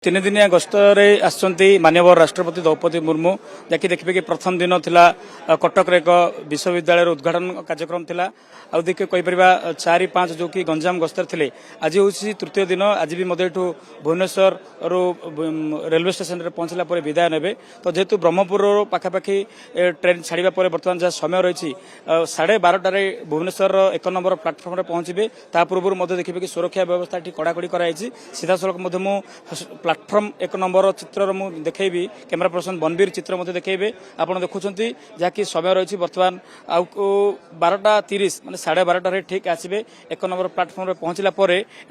तीन दिनिया गस्तरे आसचंती माननीय राष्ट्रपति द्रौपदी मुर्मू जैकि देखिए कि प्रथम दिन थिला कटक एक विश्वविद्यालय उद्घाटन कार्यक्रम थिला आउ देखिए कहीपर 4-5 जो कि गंजाम गस्तर थे आज हूँ तृतीय दिन आज भी मत भुवनेश्वर रेलवे स्टेशन में पहुंचला विदाय ने तो जेहेतु ब्रह्मपुर पाखापाखि ट्रेन छाड़ा बर्तमान जहाँ समय रही 12:30 भुवनेश्वर 1 नंबर प्लाटफर्म में पहुंचे ता पूर्व देखिए कि सुरक्षा व्यवस्था कड़ाकड़ी कराई सीधा सड़क प्लाटफर्म 1 नंबर चित्र मु देखी कैमेरा पर्सन बनबीर चित्र मत देखिए आप देखुं जहाँकि समय रही बर्तमान आउ 12:30 माने 12:30 ठीक आसवे 1 नंबर प्लाटफर्म में पहुंचला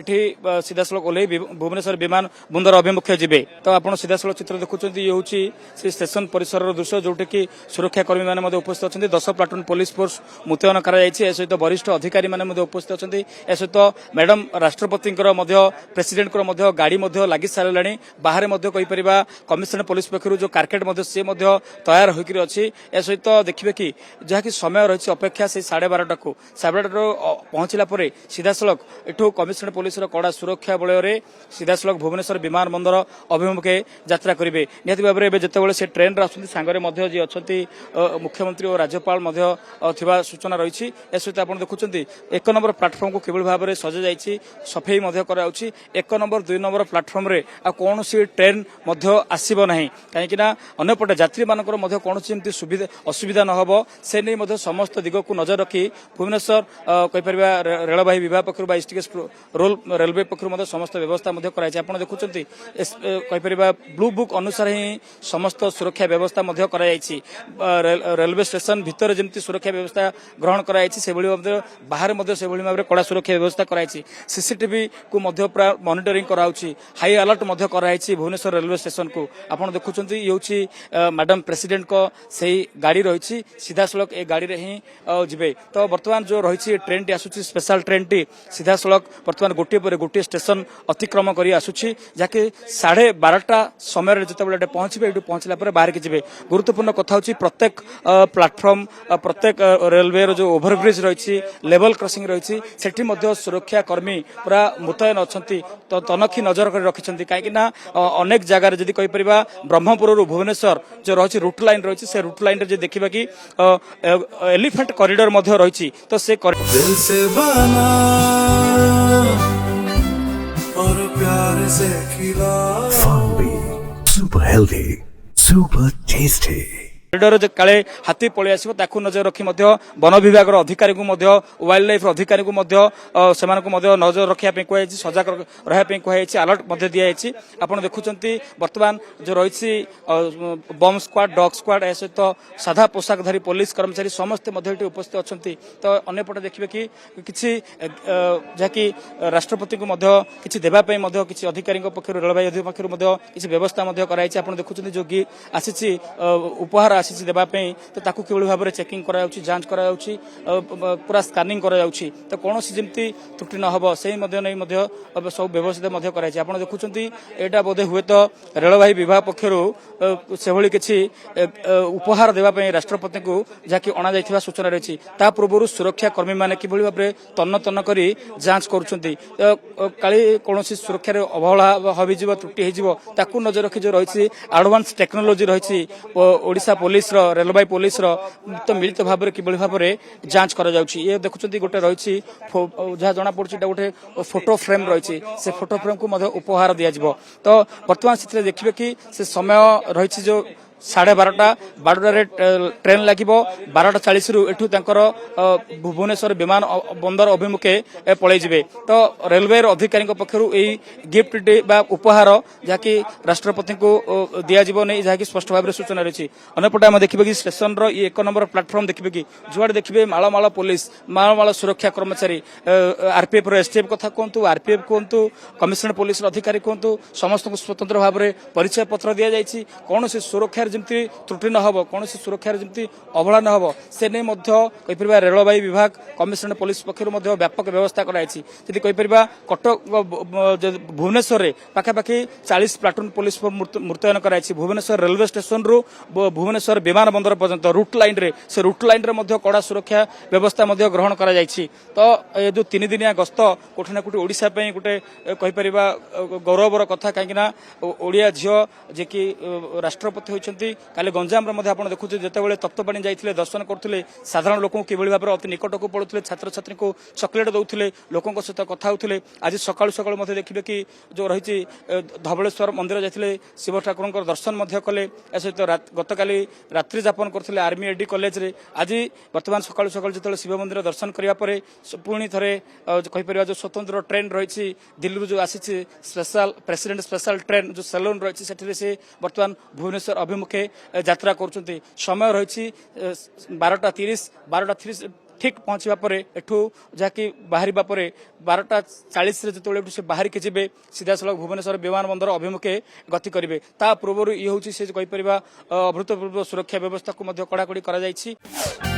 ये सीधा सड़क ओल्ल भुवनेश्वर विमान बंदर अभिमुखे जीवे तो आप सीधा सड़क चित्र देखुं ये हूँ से स्टेशन परिसर दृश्य जोटि कि सुरक्षाकर्मी मैंने उपस्थित अच्छा 10 प्लाटून पुलिस फोर्स मुतयन कर वरिष्ठ अधिकारी मैंने उपस्थित अच्छा ए सहित मैडम राष्ट्रपति प्रेसिडेंट गाड़ी लगी सारे बाहर कहीपर कमिशनर पुलिस पक्षर जो कारकेट सी तैयार होकर अच्छी ए सहित देखिए कि जहाँकि समय रही अपेक्षा से 12:30 को 12:30 पहुंचला सीधा सड़क एठू कमिशनर पुलिस कड़ा सुरक्षा बलय सीधा सड़क भुवनेश्वर विमान बंदर अभिमुखे यात्रा करेंगे निहत भाव में जिते से ट्रेन सांगे जी अच्छा मुख्यमंत्री और राज्यपाल सूचना रही ए सहित आप देखुं 1 नंबर प्लाटफर्म को किभली भाव में सजा जाइए सफेई कराऊँ 1 नंबर 2 नंबर प्लाटफर्म रे कौन ट्रेन आसब ना कहीं अंपटे यात्री मान कौन सुविधा असुविधा न हो से नहीं समस्त दिग को नजर रखी भुवनेश्वर कहीपर रेलवाई विभाग पक्ष एसटीएस रोल रेलवे पक्ष समस्त व्यवस्था आप देखुं कहीपर ब्लू बुक अनुसार ही समस्त सुरक्षा व्यवस्था रेलवे स्टेशन भितर जमी सुरक्षा व्यवस्था ग्रहण कर बाहर भाव में कड़ा सुरक्षा व्यवस्था कराई सीसीटीवी को मॉनिटरिंग कराऊँ हाई अलर्ट कराई भुवनेश्वर रेलवे स्टेशन को आप देखुं ये मैडम प्रेसिडेंट को सही गाड़ी रही सीधा सड़क ए गाड़ी ही जीवे तो बर्तमान जो रही ट्रेन टी आसूची स्पेशल ट्रेन टी सीधा सड़क बर्तमान गोटे पर गोटे स्टेशन अतिक्रम कर आसूची जहाँकि 12:30 समय जिते पहुंचे ये पहुंचला बाहर की जीवे गुरुत्वपूर्ण कथा हूँ प्रत्येक प्लाटफर्म प्रत्येक रेलवे जो ओभरब्रिज रही लेवल क्रॉसिंग रही सुरक्षा कर्मी पूरा मुतयन अच्छा तो तनखी नजर कर रखिंट कहीं अनेक जगार जदि कहीपर ब्रह्मपुर भुवनेश्वर जो रही रूट लाइन रही से रूट लाइन रे देखा कि एलिफेंट कॉरिडोर रही तो से दिल से बना और प्यार से खिला super healthy super tasty corridor काले हाथी पलि आसो ताकू नजर रखी वन विभाग अधिकारी वाइल्ड लाइफ अधिकारी नजर रखा कहुई सजग रहा कहुई अलर्ट दिखाई आप देखुं बर्तमान जो रही बम स्क्वाड डॉग स्क्वाड ए सहित साधा पोशाकधारी पुलिस कर्मचारी समस्ते उपस्थित अच्छा तो अंपटे देखिए कि किसी जहाँकि राष्ट्रपति को किसी देवाई किसी अधिकारी पक्ष रेलवे पक्ष किसी व्यवस्था कराई आप देखुं जो आसी उपहार आसी देवाई तो ताकू किभली भाव में चेकिंग कराऊँच जांच कराऊँच पूरा स्कानिंग कराऊँच तो कौन जमी त्रुटि न हो से नहीं सब व्यवस्थित कराई आप देखुं यहाँ बोधे हुए तो रेलवाई विभाग पक्षर से भली किसी उपहार देवाई राष्ट्रपति को जहाँकि अणा जा सूचना रही पूर्व सुरक्षा कर्मी मैंने किभली भाव में तन्न तन्न कर जांच करी कौन सुरक्षा अवहेला हज त्रुटि हो नजर रखी जो रही एडवांस टेक्नोलोजी रही ओडिशा पुलिस रेलवे पुलिस तो मिलित भाव में किभली भाव में जांच कर ये देखुं गोटे रही जहाँ जना पड़ी गोटे फोटो फ्रेम रही से फोटो फ्रेम को उपहार दिज्व तो बर्तमान से देखिए कि से समय रही जो 12:30 ट्रेन लगे 12:40 एठू भुवनेश्वर विमान बंदर अभिमुखे पलैजे तो रेलवे अधिकारी पक्षर गिफ्ट उपहार जहाँकि राष्ट्रपति को दिज्व नहीं जहाँकि स्पष्ट भाव में सूचना रही अंपटे आम देखिए कि स्टेशन रो 1 नंबर प्लाटफर्म देखिए कि जुआड़े देखिए माल पुलिस माल सुरक्षा कर्मचारी आरपीएफ एसटीएफ कथा कहतु आरपीएफ कहतु कमिशनर पुलिस अधिकारी कहतु समस्त स्वतंत्र भाव में परिचय पत्र दि जाइए कौन सुरक्षा जमी त्रुटि न हो कौन सुरक्षार जमी अवहेला न हो से नहीं कहीपर रेलवाई विभाग कमिशनरेट पुलिस पक्षर व्यापक व्यवस्था कराई कहीपर कटक भुवनेश्वर में पाखापाखि 40 प्लाटून पुलिस मुतयन कराई भुवनेश्वर रेलवे स्टेशन रु भुवनेश्वर विमान बंदर पर्यंत रूट लाइन रे से रूट लाइन रे कड़ा सुरक्षा व्यवस्था ग्रहण करा तो ये जो 3 दिनिया गस्त कोठी ना कोठी ओडिशा गोटे कहीपर गौरवर कथा कहीं ओडिया झील जे कि राष्ट्रपति होती काली गंजाम आप देखुचे जिते तप्तपाणी जाते दर्शन करते साधारण लोक किभली भाव अति निकट को पड़ुते छात्र छात्री को चॉकलेट दौले लोकों सहित कथा होते आज सकाळु सकाळु देखिए कि जो रही धवलेश्वर मंदिर जाते शिव ठाकुर दर्शन कले सहित गतकाली रात्रि जापन करते आर्मी एडी कॉलेज रे आज बर्तमान सकाळु सकाळु जो शिव मंदिर दर्शन करने पुणी थे कहीपर जो स्वतंत्र ट्रेन रही दिल्ली जो आसी स्पेशल प्रेसिडेंट स्पेशल ट्रेन जो सेलून रही से बर्तमान भुवनेश्वर अभिमुखे यात्रा कर समय रही 12:30 ठीक पहुंचवा पर एठू जहाँकि बाहर 12:40 जो से बाहर के जी सीधा सड़क भुवनेश्वर विमान बंदर अभिमुखे गति करेंगे ता पूर्व ये हूँ से कहीपर अभूतपूर्व सुरक्षा व्यवस्था को कड़ाकड़ी करा